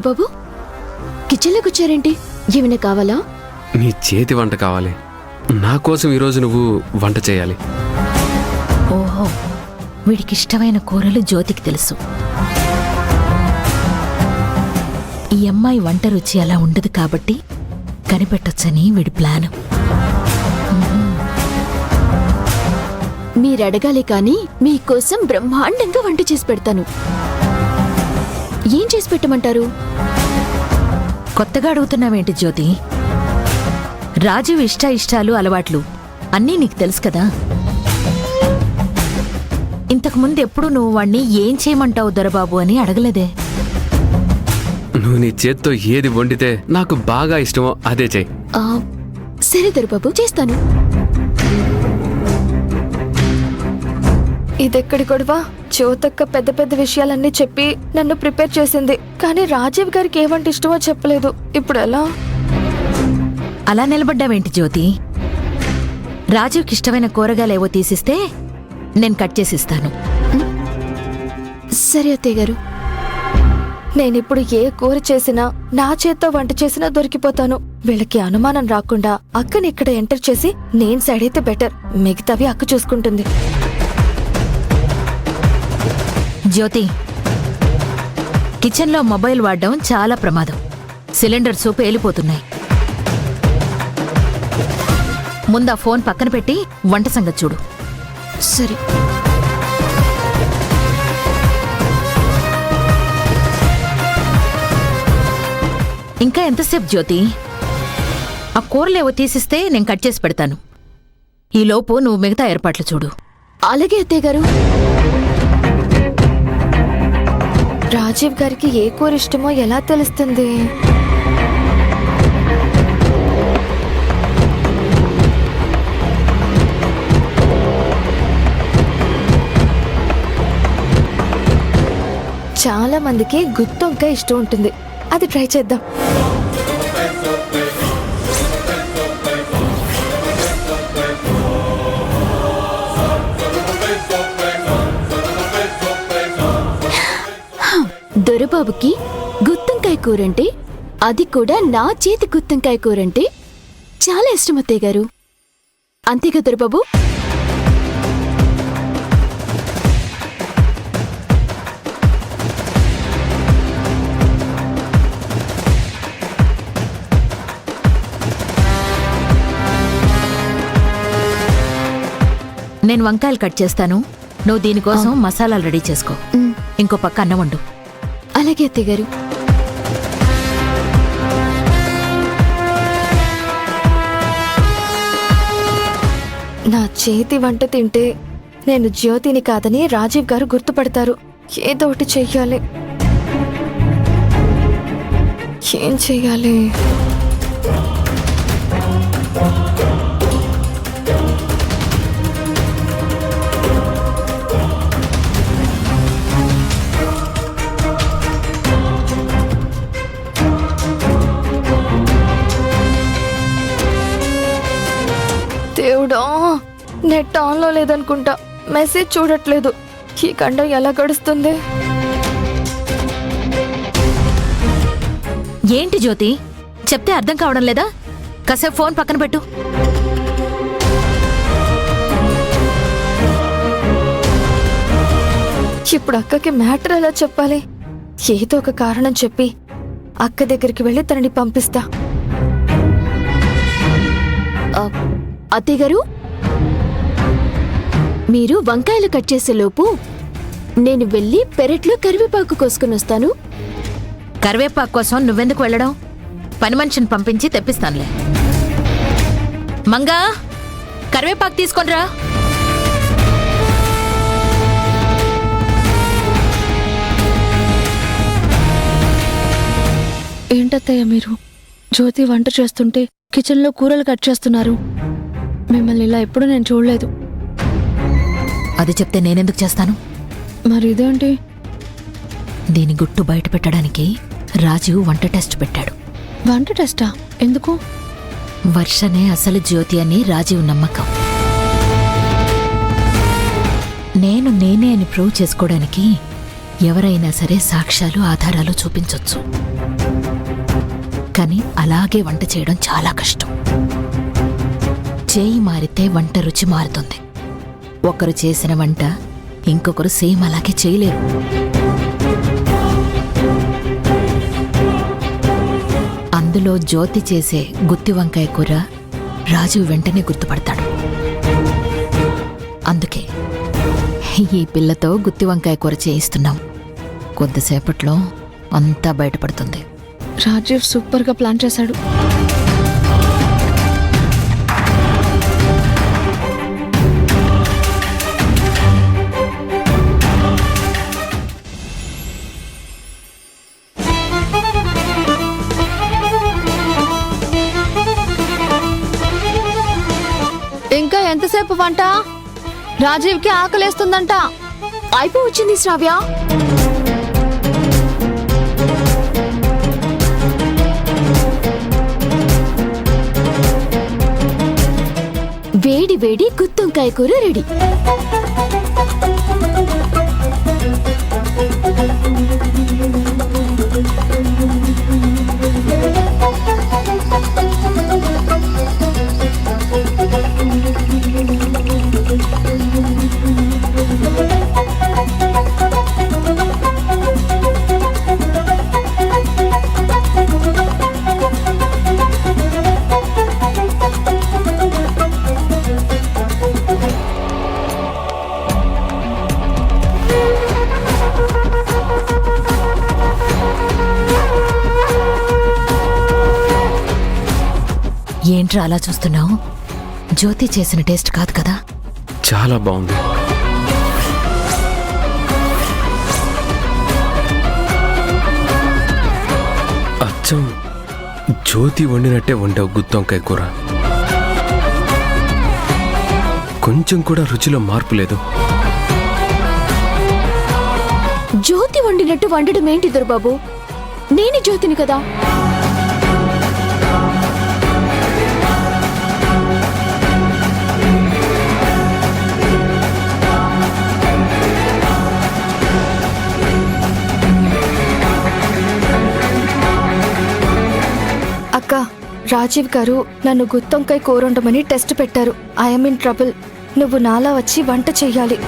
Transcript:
దొరబాబు, కిచెన్లోకి వచ్చారేంటి? ఏమైనా కావాలా? నీ చేతి వంట కావాలి. నా కోసం ఈరోజు నువ్వు వంట చేయాలి. ఓహో, వీడికిష్టమైన కూరలు జ్యోతికి తెలుసు. ఈ అమ్మాయి వంట రుచి అలా ఉండదు కాబట్టి కనిపెట్టొచ్చని వీడి ప్లాను. మీరడగాలి కానీ మీకోసం బ్రహ్మాండంగా వంట చేసి పెడతాను. ఏం చేసి పెట్టమంటారు? కొత్తగా అడుగుతున్నావేంటి జ్యోతి? రాజీవ్ ఇష్టాలు అలవాట్లు అన్నీ నీకు తెలుసు కదా. ఇంతకుముందు ఎప్పుడు నువ్వు వాణ్ణి ఏం చేయమంటావు దొరబాబు అని అడగలేదే. నువ్వు నీ చేత్తో ఏది వండితే నాకు బాగా ఇష్టమో అదే చెయ్యి. సరే దొరబాబు, చేస్తాను. ఇదెక్కడి గొడవ? జ్యోతక్క పెద్ద పెద్ద విషయాలన్నీ చెప్పి నన్ను ప్రిపేర్ చేసింది, కానీ రాజీవ్ గారికి ఏమంటే ఇష్టమో చెప్పలేదు. ఇప్పుడు ఎలా? అలా నిలబడ్డావేంటి జ్యోతి? రాజీవ్కి ఇష్టమైన కూరగాయలేవో తీసిస్తే నేను కట్ చేసిస్తాను. సరే అత్తయ్య గారు. నేనిప్పుడు ఏ కూర చేసినా, నా చేత్తో వంట చేసినా దొరికిపోతాను. వీళ్ళకి అనుమానం రాకుండా అక్కని ఇక్కడ ఎంటర్ చేసి నేను సైడ్ అయితే బెటర్. మిగతావి అక్క చూసుకుంటుంది. జ్యోతి, కిచెన్లో మొబైల్ వాడడం చాలా ప్రమాదం. సిలిండర్స్ పేలిపోతున్నాయి. ముందా ఫోన్ పక్కన పెట్టి వంట సంగతి చూడు. సరే. ఇంకా ఎంతసేపు జ్యోతి? ఆ కూరలేవో తీసిస్తే నేను కట్ చేసి పెడతాను. ఈలోపు నువ్వు మిగతా ఏర్పాట్లు చూడు. అలాగే అత్తయ్య గారు. రాజీవ్ గారికి ఏ కూర ఇష్టమో ఎలా తెలుస్తుంది? చాలా మందికి గుత్తొంకాయ ఇష్టం ఉంటుంది. అది ట్రై చేద్దాం. దొరబాబుకి గుత్తంకాయ కూరంటే, అది కూడా నా చేతి గుత్తంకాయ కూరంటే చాలా ఇష్టం అత్తయ్య గారు. అంతేగా దొరబాబు? నేను వంకాయలు కట్ చేస్తాను. నువ్వు దీనికోసం మసాలాలు రెడీ చేసుకో. ఇంకో పక్క అన్నం వండు. అలాగే అత్తయ్య గారు. నా చేతి వంట తింటే నేను జ్యోతిని కాదని రాజీవ్ గారు గుర్తుపడతారు. ఏదో ఒకటి చెయ్యాలి. ఏం చెయ్యాలి? దేవుడా, నెట్ ఆన్లో లేదనుకుంటా. మెసేజ్ చూడట్లేదు. ఈ గంట ఎలా గడుస్తుంది? ఏంటి జ్యోతి, చెప్తే అర్థం కావడం లేదా? కాసేపు ఫోన్ పక్కన పెట్టు. ఇప్పుడు అక్కకి మ్యాటర్ ఎలా చెప్పాలి? ఏదో ఒక కారణం చెప్పి అక్క దగ్గరికి వెళ్ళి తనని పంపిస్తా. అత్తయ్య గారు, మీరు వంకాయలు కట్ చేసేలోపు నేను వెళ్ళి పెరట్లో కరివేపాకు కోసుకుని వస్తాను. కరివేపాకు కోసం నువ్వెందుకు వెళ్ళడం? పని మనిషిని పంపించి తెప్పిస్తానులే. మంగా, కరివేపాకు తీసుకొనిరా. ఏంటత్తయ్య మీరు? జ్యోతి వంట చేస్తుంటే కిచెన్లో కూరలు కట్ చేస్తున్నారు. మిమ్మల్ని ఇలా ఎప్పుడు నేను చూడలేదు. అది చెప్తే నేనెందుకు చేస్తాను? మరి ఇదేంటి? దీని గుట్టు బయట పెట్టడానికి రాజీవ్ వంట టెస్ట్ పెట్టాడు. వంట టెస్టా? ఎందుకు? వర్షనే అసలు జ్యోతి అని రాజీవ్ నమ్మకం. నేనే అని ప్రూవ్ చేసుకోవడానికి ఎవరైనా సరే సాక్ష్యాలు ఆధారాలు చూపించొచ్చు, కానీ అలాగే వంట చేయడం చాలా కష్టం. చేయి మారితే వంట రుచి మారుతుంది. ఒకరు చేసిన వంట ఇంకొకరు సేమ్ అలాగే చేయలేరు. అందులో జ్యోతి చేసే గుత్తి వంకాయ కూర రాజు వెంటనే గుర్తుపడతాడు. అందుకే ఈ పిల్లతో గుత్తి వంకాయ కూర చేయిస్తున్నాం. కొద్దిసేపట్లో అంతా బయటపడుతుంది. రాజీవ్ సూపర్గా ప్లాన్ చేశాడు. ఇంకా ఎంతసేపు వంట? రాజీవ్కి ఆకలేస్తుందంట. అయిపోవచ్చింది శ్రావ్య. వేడి వేడి గుత్తొంకాయ కూర రెడీ. ఏంట్రా అలా చూస్తున్నావు? జ్యోతి చేసిన టేస్ట్ కాదు కదా? చాలా బాగుంది. అచ్చం జ్యోతి వండినట్టే వండావు గుత్తొంకాయ కూర. కొంచెం కూడా రుచిలో మార్పు లేదు. జ్యోతి వండినట్టు వండడం ఏంటి దొరబాబు? నేను జ్యోతిని కదా. అక్క, రాజీవ్ గారు నన్ను గుత్తొంకాయ కూర వండమని టెస్ట్ పెట్టారు. I'm in trouble. నువ్వు నాలా వచ్చి వంట చెయ్యాలి.